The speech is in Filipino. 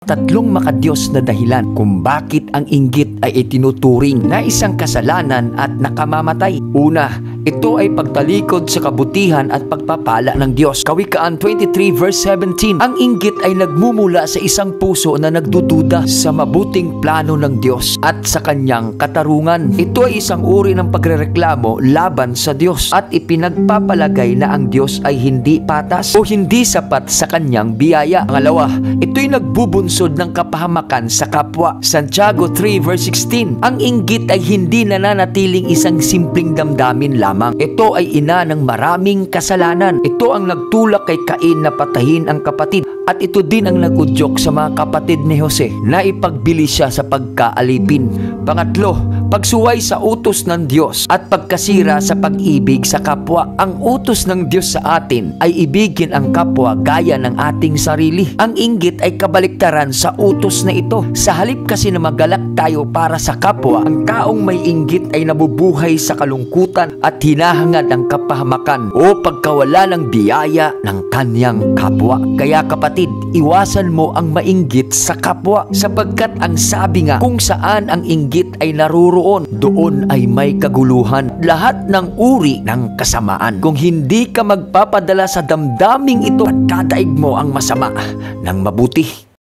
tatlong makadiyos na dahilan kung bakit ang inggit ay itinuturing na isang kasalanan at nakamamatay. Una, ito ay pagtalikod sa kabutihan at pagpapala ng Diyos. Kawikaan 23 verse 17, ang inggit ay nagmumula sa isang puso na nagdududa sa mabuting plano ng Diyos at sa kanyang katarungan. Ito ay isang uri ng pagrereklamo laban sa Diyos at ipinagpapalagay na ang Diyos ay hindi patas o hindi sapat sa kanyang biyaya. Pangalawa, ito'y nagbubunsod ng kapahamakan sa kapwa. Santiago 3 verse 16, ang inggit ay hindi nananatiling isang simpleng damdamin lamang. Ito ay ina ng maraming kasalanan. Ito ang nagtulak kay Cain na patayin ang kapatid. At ito din ang nagudyok sa mga kapatid ni Jose na ipagbili siya sa pagkaalipin. Pangatlo, pagsuway sa utos ng Diyos at pagkasira sa pag-ibig sa kapwa. Ang utos ng Diyos sa atin ay ibigin ang kapwa gaya ng ating sarili. Ang inggit ay kabaliktaran sa utos na ito. Sa halip kasi na magalak tayo para sa kapwa, ang taong may inggit ay nabubuhay sa kalungkutan at hinahangad ang kapahamakan o pagkawala ng biyaya ng kanyang kapwa. Kaya kapatid, iwasan mo ang mainggit sa kapwa sapagkat ang sabi nga, kung saan ang inggit ay naruroon, doon ay may kaguluhan, lahat ng uri ng kasamaan. Kung hindi ka magpapadala sa damdaming ito, pagdadaig mo ang masama ng mabuti.